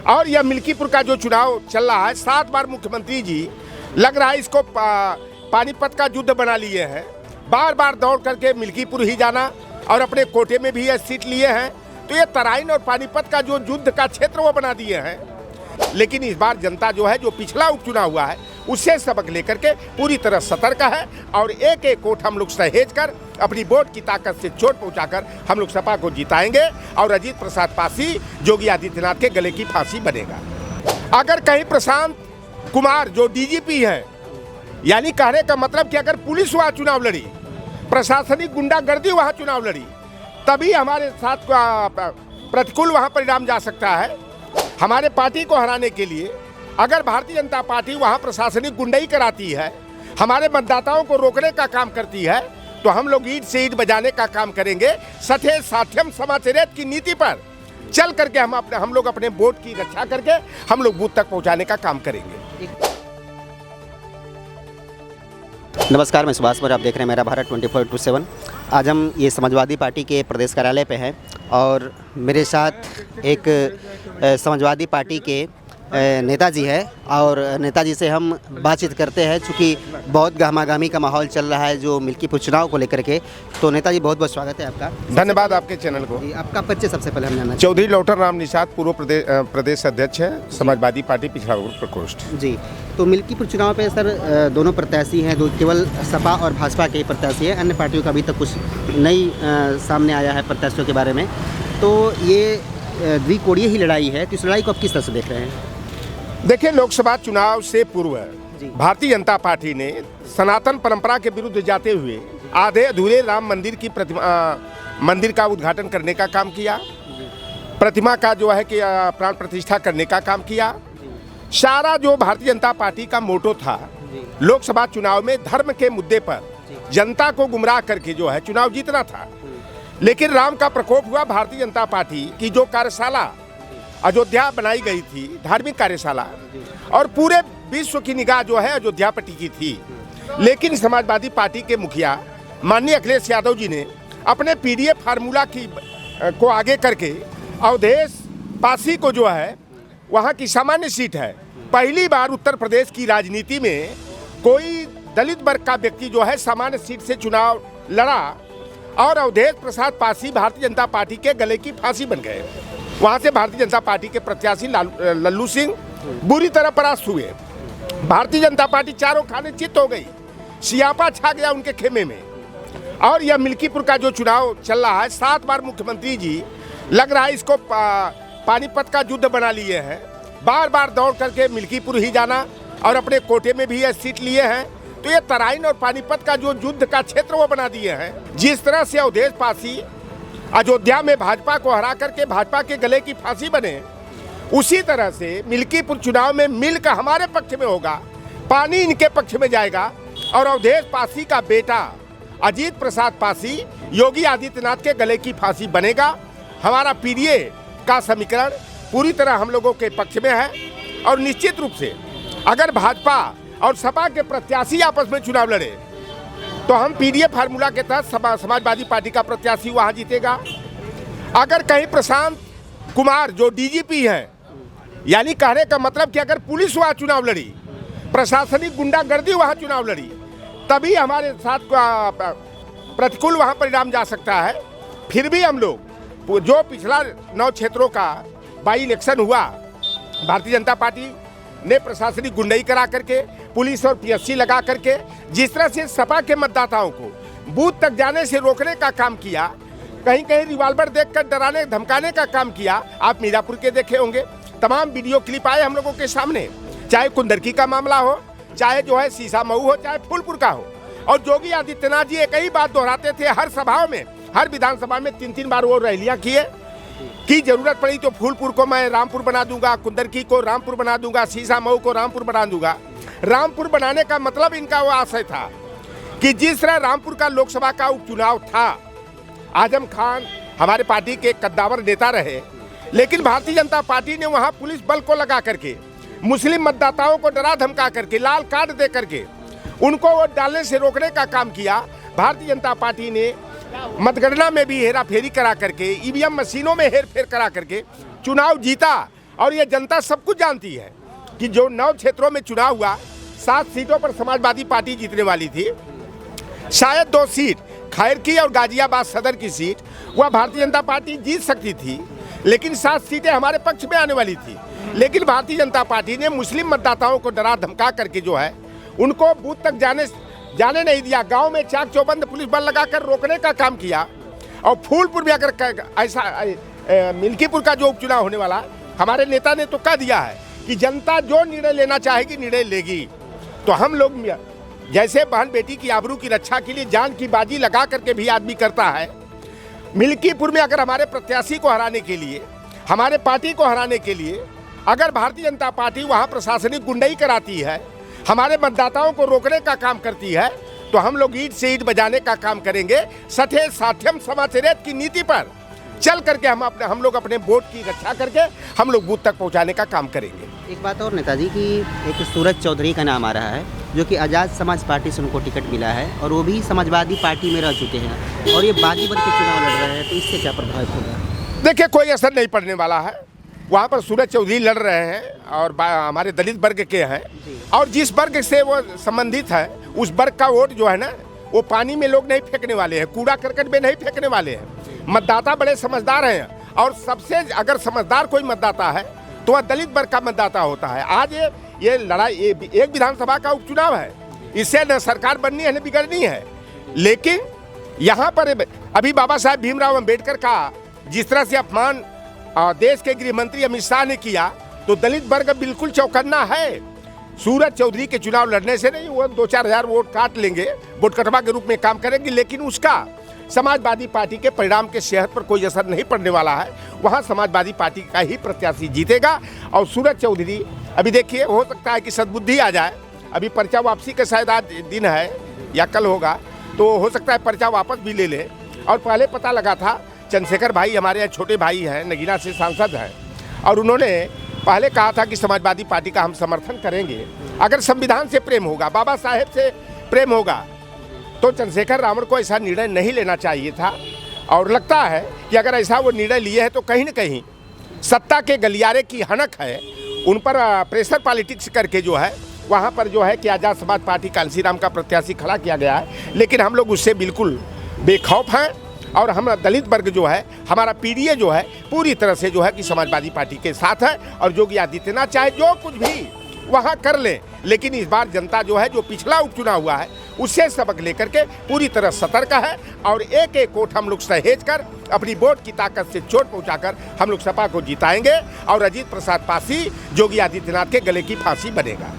और यह मिल्कीपुर का जो चुनाव चल रहा है, 7 बार मुख्यमंत्री जी लग रहा है इसको पानीपत का युद्ध बना लिए हैं। बार बार दौड़ करके मिल्कीपुर ही जाना और अपने कोटे में भी यह सीट लिए हैं। तो ये तराइन और पानीपत का जो युद्ध का क्षेत्र वो बना दिए हैं। लेकिन इस बार जनता जो है, जो पिछला उपचुनाव हुआ है उससे सबक लेकर के पूरी तरह सतर्क है और एक एक वोट हम लोग सहेज कर अपनी वोट की ताकत से चोट पहुंचाकर हम लोग सपा को जिताएंगे और अजीत प्रसाद पासी योगी आदित्यनाथ के गले की फांसी बनेगा। अगर कहीं प्रशांत कुमार जो डीजीपी हैं, यानी कहने का मतलब कि अगर पुलिस वहाँ चुनाव लड़ी, प्रशासनिक गुंडागर्दी वहाँ चुनाव लड़ी, तभी हमारे साथ प्रतिकूल वहाँ परिणाम जा सकता है। हमारे पार्टी को हराने के लिए अगर भारतीय जनता पार्टी वहाँ प्रशासनिक गुंडाई कराती है, हमारे मतदाताओं को रोकने का काम करती है, तो हम लोग ईंट से ईंट बजाने का काम करेंगे। सठे साध्यम समाचरित की नीति पर चल करके हम लोग अपने वोट की रक्षा करके हम लोग बूथ तक पहुँचाने का काम करेंगे। नमस्कार, मैं सुभाष मौर्य, आप देख रहे हैं मेरा भारत 24/7। आज हम ये समाजवादी पार्टी के प्रदेश कार्यालय पे हैं और मेरे साथ एक समाजवादी पार्टी के नेताजी है और नेताजी से हम बातचीत करते हैं। चूँकि बहुत गहमागहमी का माहौल चल रहा है जो मिल्कीपुर चुनाव को लेकर के, तो नेताजी बहुत बहुत स्वागत है आपका। धन्यवाद आपके चैनल को। आपका परिचय सबसे पहले हम जानना चौधरी लौटर राम निषाद, पूर्व प्रदेश अध्यक्ष है समाजवादी पार्टी पिछड़ा वर्ग प्रकोष्ठ जी। तो मिल्कीपुर चुनाव पे सर दोनों प्रत्याशी हैं, केवल सपा और भाजपा के ही प्रत्याशी हैं, अन्य पार्टियों का अभी तक कुछ नहीं सामने आया है प्रत्याशियों के बारे में। तो ये द्विकोणीय ही लड़ाई है, तो इस लड़ाई को आप किस तरह से देख रहे हैं? देखिए, लोकसभा चुनाव से पूर्व भारतीय जनता पार्टी ने सनातन परंपरा के विरुद्ध जाते हुए आधे अधूरे राम मंदिर की मंदिर का उद्घाटन करने का काम किया, प्रतिमा का जो है कि प्राण प्रतिष्ठा करने का काम किया। सारा जो भारतीय जनता पार्टी का मोटो था लोकसभा चुनाव में धर्म के मुद्दे पर जनता को गुमराह करके जो है चुनाव जीतना था। लेकिन राम का प्रकोप हुआ, भारतीय जनता पार्टी की जो कार्यशाला अयोध्या बनाई गई थी, धार्मिक कार्यशाला, और पूरे विश्व की निगाह जो है अयोध्या पर टिकी थी। लेकिन समाजवादी पार्टी के मुखिया माननीय अखिलेश यादव जी ने अपने पीडीएफ फार्मूला को आगे करके अवधेश पासी को जो है वहाँ की सामान्य सीट है, पहली बार उत्तर प्रदेश की राजनीति में कोई दलित वर्ग का व्यक्ति जो है सामान्य सीट से चुनाव लड़ा और अवधेश प्रसाद पासी भारतीय जनता पार्टी के गले की फांसी बन गए। वहाँ से भारतीय जनता पार्टी के प्रत्याशी लल्लू सिंह बुरी तरह परास्त हुए। भारतीय जनता पार्टी चारों खाने चित हो गई, सियापा छा गया उनके खेमे में। और यह मिल्कीपुर का जो चुनाव चल रहा है, 7 बार मुख्यमंत्री जी लग रहा है इसको पानीपत का युद्ध बना लिए हैं। बार बार दौड़ करके मिल्कीपुर ही जाना और अपने कोटे में भी यह सीट लिए हैं। तो ये तराइन और पानीपत का जो युद्ध का क्षेत्र वो बना दिए हैं। जिस तरह से अवधेश पासी अयोध्या में भाजपा को हरा करके भाजपा के गले की फांसी बने, उसी तरह से मिल्कीपुर चुनाव में मिल का हमारे पक्ष में होगा, पानी इनके पक्ष में जाएगा और अवधेश पासी का बेटा अजीत प्रसाद पासी योगी आदित्यनाथ के गले की फांसी बनेगा। हमारा पीडीए का समीकरण पूरी तरह हम लोगों के पक्ष में है और निश्चित रूप से अगर भाजपा और सपा के प्रत्याशी आपस में चुनाव लड़े तो हम पीडीएफ फार्मूला के तहत समाजवादी पार्टी का प्रत्याशी वहां जीतेगा। अगर कहीं प्रशांत कुमार जो डीजीपी हैं, यानी कहने का मतलब कि अगर पुलिस वहां चुनाव लड़ी, प्रशासनिक गुंडागर्दी वहां चुनाव लड़ी, तभी हमारे साथ प्रतिकूल वहां परिणाम जा सकता है। फिर भी हम लोग जो पिछला 9 क्षेत्रों का बाई इलेक्शन हुआ, भारतीय जनता पार्टी ने प्रशासनिक गुंडाई करा करके, पुलिस और पीएससी लगा करके जिस तरह से सपा के मतदाताओं को बूथ तक जाने से रोकने का काम किया, कहीं कहीं रिवाल्वर देखकर डराने धमकाने का काम किया। आप मीरापुर के देखे होंगे, तमाम वीडियो क्लिप आए हम लोगों के सामने, चाहे कुंदरकी का मामला हो, चाहे जो है सीसा मऊ हो, चाहे फूलपुर का हो। और योगी आदित्यनाथ जी एक ही बात दोहराते थे हर सभाओं में, हर विधानसभा में 3-3 बार वो रैलियां किए कि जरूरत पड़ी तो फूलपुर को मैं रामपुर बना दूंगा, कुंदरकी को रामपुर बना दूंगा, सीसा मऊ को रामपुर बना दूंगा। रामपुर बनाने का मतलब इनका वो आशय था कि जिस तरह रामपुर का लोकसभा का उपचुनाव था, आजम खान हमारे पार्टी के कद्दावर नेता रहे, लेकिन भारतीय जनता पार्टी ने वहां पुलिस बल को लगा करके मुस्लिम मतदाताओं को डरा धमका करके लाल कार्ड दे करके उनको वोट डालने से रोकने का काम किया। भारतीय जनता पार्टी ने मतगणना में भी हेराफेरी करा करके, ईवीएम मशीनों में हेरफेर करा करके चुनाव जीता और ये जनता सब कुछ जानती है कि जो 9 क्षेत्रों में चुनाव हुआ 7 सीटों पर समाजवादी पार्टी जीतने वाली थी। शायद 2 सीट खैर की और गाजियाबाद सदर की सीट वह भारतीय जनता पार्टी जीत सकती थी, लेकिन 7 सीटें हमारे पक्ष में आने वाली थी। लेकिन भारतीय जनता पार्टी ने मुस्लिम मतदाताओं को डरा धमका करके जो है उनको बूथ तक जाने नहीं दिया। गांव में चाक चौबंद पुलिस बल लगाकर रोकने का काम किया। और फूलपुर में अगर ऐसा मिल्कीपुर का जो उपचुनाव होने वाला, हमारे नेता ने तो कह दिया है कि जनता जो निर्णय लेना चाहेगी निर्णय लेगी। तो हम लोग जैसे बहन बेटी की आबरू की रक्षा के लिए जान की बाजी लगा करके भी आदमी करता है, मिल्कीपुर में अगर हमारे प्रत्याशी को हराने के लिए, हमारे पार्टी को हराने के लिए अगर भारतीय जनता पार्टी वहाँ प्रशासनिक गुंडाई कराती है, हमारे मतदाताओं को रोकने का काम करती है, तो हम लोग ईंट से ईंट बजाने का काम करेंगे। सठे साध्यम समाचरित की नीति पर चल करके हम लोग अपने वोट की रक्षा करके हम लोग बूथ तक पहुंचाने का काम करेंगे। एक बात और नेताजी कि एक सूरज चौधरी का नाम आ रहा है, जो कि आज़ाद समाज पार्टी से उनको टिकट मिला है और वो भी समाजवादी पार्टी में रह चुके हैं और ये बागीपुर के चुनाव लड़ रहे हैं, तो इससे क्या प्रभावित होगा? देखिए, कोई असर नहीं पड़ने वाला है। वहाँ पर सूरज चौधरी लड़ रहे हैं और हमारे दलित वर्ग के हैं, और जिस वर्ग से वो संबंधित है उस वर्ग का वोट जो है ना, वो पानी में लोग नहीं फेंकने वाले हैं, कूड़ा करकट में नहीं फेंकने वाले हैं। मतदाता बड़े समझदार हैं, और सबसे अगर समझदार कोई मतदाता है तो वह दलित वर्ग का मतदाता होता है। आज ये लड़ाई एक विधानसभा का उपचुनाव है, इससे न सरकार बननी है न बिगड़नी है। लेकिन यहाँ पर अभी बाबा साहेब भीमराव अम्बेडकर का जिस तरह से अपमान देश के गृह मंत्री अमित शाह ने किया, तो दलित वर्ग बिल्कुल चौकन्ना है। सूरज चौधरी के चुनाव लड़ने से नहीं, वो 2-4 हज़ार वोट काट लेंगे, वोट कटवा के रूप में काम करेंगे, लेकिन उसका समाजवादी पार्टी के परिणाम के सेहत पर कोई असर नहीं पड़ने वाला है। वहाँ समाजवादी पार्टी का ही प्रत्याशी जीतेगा। और सूरज चौधरी अभी देखिए, हो सकता है कि सद्बुद्धि आ जाए, अभी पर्चा वापसी का शायद आज दिन है या कल होगा, तो हो सकता है पर्चा वापस भी ले ले। और पहले पता लगा था, चंद्रशेखर भाई हमारे यहाँ छोटे भाई हैं, नगीना से सांसद हैं, और उन्होंने पहले कहा था कि समाजवादी पार्टी का हम समर्थन करेंगे अगर संविधान से प्रेम होगा, बाबा साहेब से प्रेम होगा। तो चंद्रशेखर रावण को ऐसा निर्णय नहीं लेना चाहिए था, और लगता है कि अगर ऐसा वो निर्णय लिए हैं तो कहीं न कहीं सत्ता के गलियारे की हनक है, उन पर प्रेशर पॉलिटिक्स करके जो है वहाँ पर जो है कि आज़ाद समाज पार्टी कांसीराम का प्रत्याशी खड़ा किया गया है। लेकिन हम लोग उससे बिल्कुल बेखौफ हैं, और हम दलित वर्ग जो है, हमारा पीडीए जो है पूरी तरह से जो है कि समाजवादी पार्टी के साथ है, और योगी आदित्यनाथ चाहे जो कुछ भी वहाँ कर ले, लेकिन इस बार जनता जो है, जो पिछला उपचुनाव हुआ है उससे सबक लेकर के पूरी तरह सतर्क है, और एक एक वोट हम लोग सहेज कर अपनी वोट की ताकत से चोट पहुंचाकर हम लोग सपा को जिताएंगे, और अजीत प्रसाद पासी योगी आदित्यनाथ के गले की फांसी बनेगा।